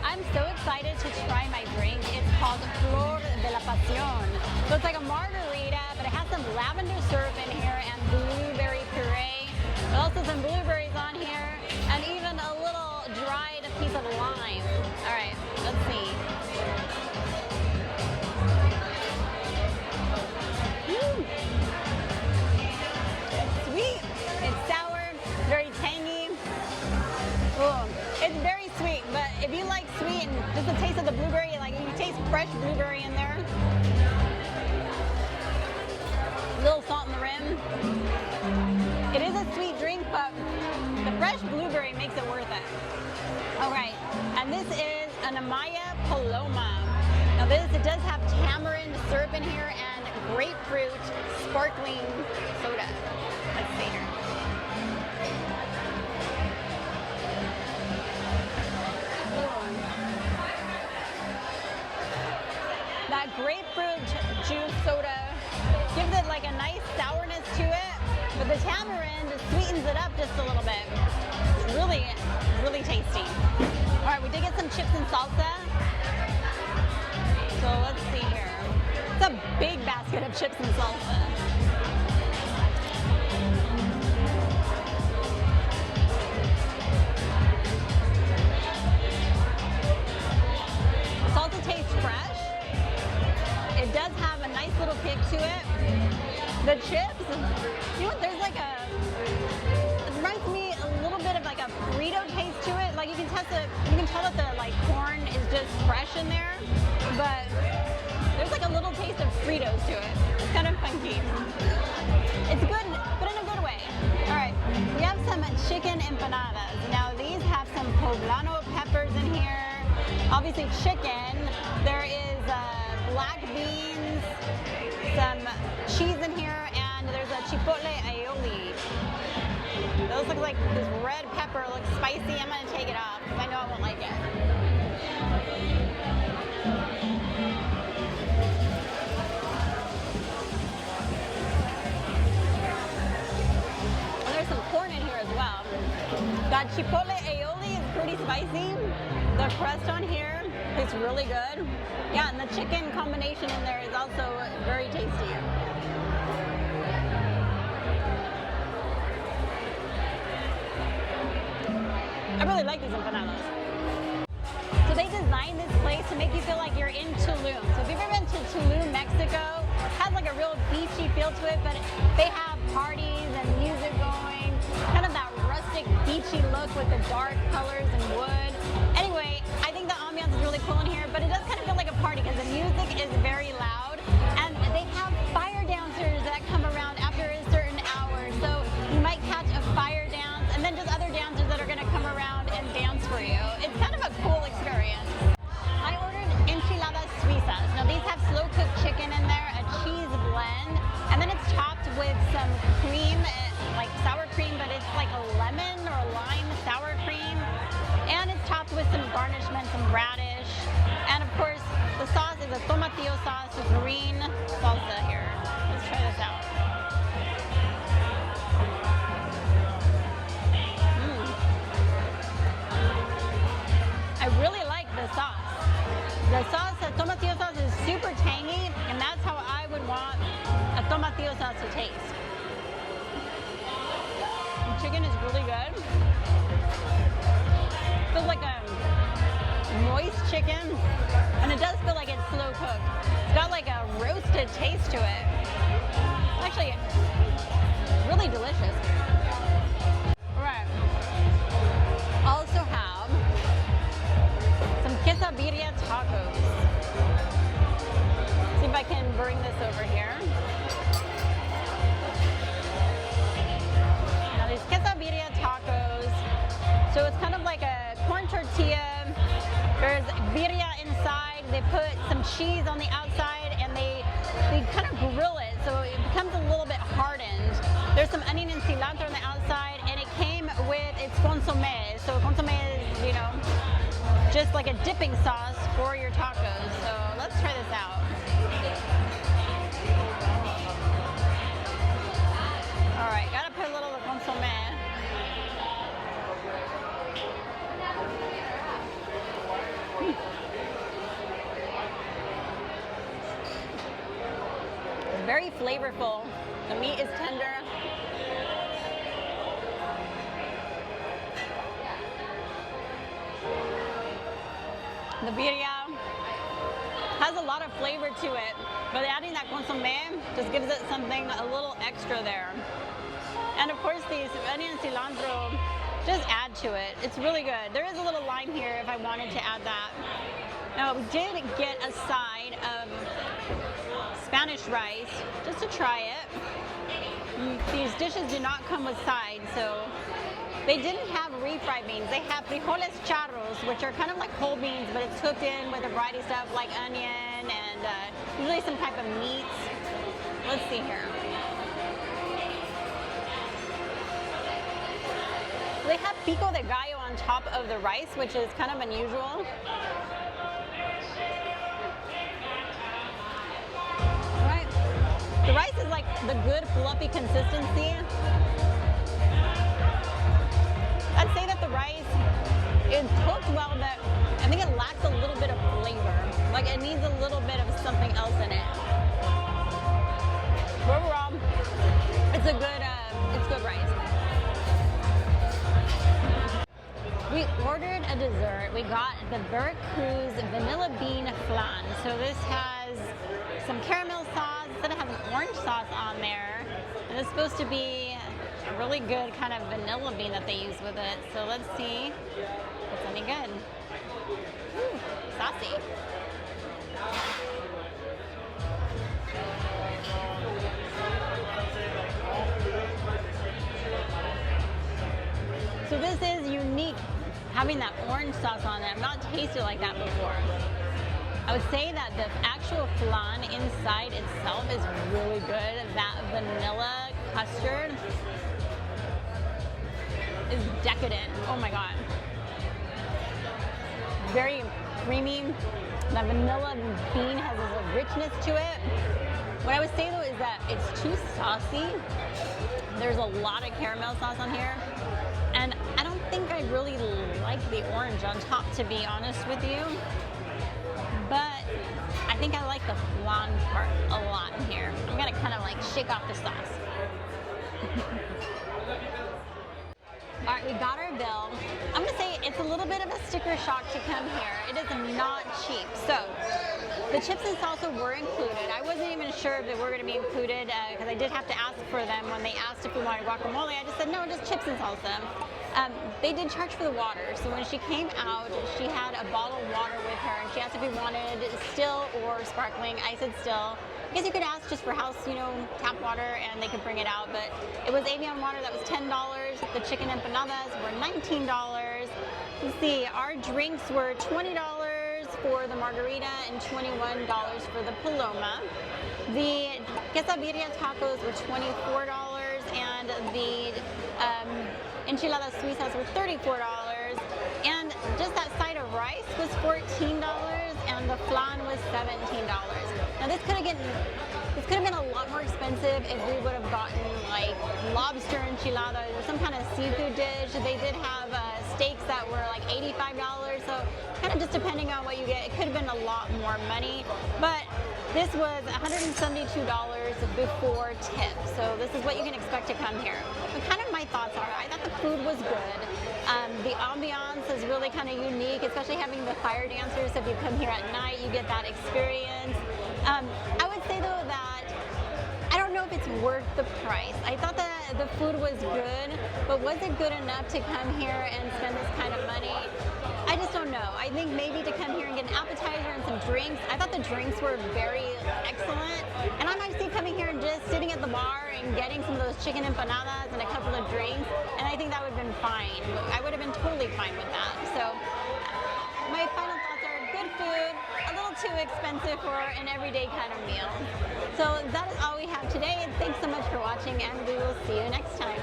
I'm so excited to try my drink. It's called Pasión. So it's like a margarita, but it has some lavender syrup in here and blueberry puree. There's also some blueberries on here and even a little dried piece of lime. All right, let's see. It's sweet, it's sour, very tangy. Ooh, it's very sweet, but if you like sweet and just the taste of the blueberry, like you taste fresh blueberry in there. A little salt in the rim. It is a sweet drink, but the fresh blueberry makes it worth it. All right, and this is an Amaya Paloma. Now it does have tamarind syrup in here and grapefruit sparkling soda. Let's see here. That grapefruit juice soda gives it like a nice sourness to it, but the tamarind sweetens it up just a little bit. It's really, really tasty. All right, we did get some chips and salsa. So let's see here. It's a big basket of chips and salsa. The salsa tastes fresh. It does have a nice little kick to it. The chips, you know what, there's like it reminds me a little bit of like a burrito taste to it. Like you can tell that the like corn is just fresh in there, but there's like a little taste of Fritos to it. It's kind of funky. It's good, but in a good way. All right, we have some chicken empanadas. Now these have some poblano peppers in here. Obviously chicken. There is black beans, some cheese in here, and there's a chipotle aioli. Those look like this red pepper looks spicy. I'm gonna take it off because I know I won't like it. And there's some corn in here as well. That chipotle aioli is pretty spicy. The crust on here is really good. Yeah, and the chicken combination in there is also very tasty. I really like these empanadas. So they designed this place to make you feel like you're in Tulum. So if you've ever been to Tulum, Mexico, it has like a real beachy feel to it, but they have parties and music going, kind of that rustic beachy look with the dark colors and wood. Anyway, I think the ambiance is really cool in here, but it does kind of feel like a party because the music is very loud and they have fire dancers that come around after a certain hour. So you might catch a fire dance and then just other dancers that are going to come around and dance for you. It's kind of a cool experience. I ordered enchiladas suizas. Now these have slow cooked chicken in there, a cheese blend, and then it's topped with some cream, like sour cream, but it's like a lemon or lime sour cream. And it's topped with some garnishment, some radish. And of course, the sauce is a tomatillo sauce with green salsa here. Let's try this out. I really like the sauce. The sauce, the tomatillo sauce is super tangy, and that's how I would want a tomatillo sauce to taste. The chicken is really good. Feels like a moist chicken, and it does feel like it's slow cooked. It's got like a roasted taste to it. Actually, really delicious. All right. Also have some quesadilla tacos. See if I can bring this over here. Now these quesadilla tacos. So it's kind of like a corn tortilla. There's birria inside. They put some cheese on the outside and they kind of grill it so it becomes a little bit hardened. There's some onion and cilantro on the outside, and it came with its consommé. So consommé is, you know, just like a dipping sauce for your tacos. So let's try this out. All right, gotta put a little of consommé. Very flavorful. The meat is tender. The birria has a lot of flavor to it, but adding that consommé just gives it something a little extra there. And of course, these onion and cilantro just add to it. It's really good. There is a little lime here if I wanted to add that. Now, we did get a side of Spanish rice just to try it. These dishes do not come with sides, so they didn't have refried beans. They have frijoles charros, which are kind of like whole beans, but it's cooked in with a variety of stuff like onion and usually some type of meats. Let's see here. They have pico de gallo on top of the rice, which is kind of unusual. All right. The rice is like the good fluffy consistency. I'd say that the rice is cooked well, but I think it lacks a little bit of flavor. Like it needs a little bit of something else in it. But overall, it's good rice. We ordered a dessert. We got the Veracruz vanilla bean flan. So this has some caramel sauce. Instead of having orange sauce on there, and it's supposed to be a really good kind of vanilla bean that they use with it. So let's see if it's any good. Ooh, saucy. So this is unique, having that orange sauce on it. I've not tasted like that before. I would say that the actual flan inside itself is really good. That vanilla custard is decadent. Oh my god. Very creamy. The vanilla bean has a richness to it. What I would say though is that it's too saucy. There's a lot of caramel sauce on here. And I don't think I really like the orange on top, to be honest with you. But I think I like the flan part a lot in here. I'm gonna kind of like shake off the sauce. All right, we got our bill. I'm gonna say it's a little bit of a sticker shock to come here. It is not cheap. So the chips and salsa were included. I wasn't even sure if they were gonna be included because I did have to ask for them when they asked if we wanted guacamole. I just said, no, just chips and salsa. They did charge for the water. So when she came out, she had a bottle of water with her and she asked if we wanted still or sparkling. I said still. I guess you could ask just for house, tap water and they could bring it out, but it was Avion water that was $10. The chicken empanadas were $19. Let's see, our drinks were $20 for the margarita and $21 for the paloma. The quesadilla tacos were $24 and the enchiladas suizas were $34. And just that side of rice was $14 and the flan was $17. Now this could have been a lot more expensive if we would have gotten like lobster enchiladas or some kind of seafood dish. They did have steaks that were like $85, so kind of just depending on what you get, it could have been a lot more money. But this was $172 before tip, so this is what you can expect to come here. But kind of my thoughts are, I thought the food was good. The ambiance is really kind of unique, especially having the fire dancers. So if you come here at night, you get that experience. I would say though that I don't know if it's worth the price. I thought that the food was good, but was it good enough to come here and spend this kind of money? I just don't know. I think maybe to come here and get an appetizer and some drinks. I thought the drinks were very excellent. And I might see coming here and just sitting at the bar and getting some of those chicken empanadas and a couple of drinks. And I think that would have been fine. I would have been totally fine with that. So my final thoughts are good food, a little too expensive for an everyday kind of meal. So that is all we have today. And thanks so much for watching and we will see you next time.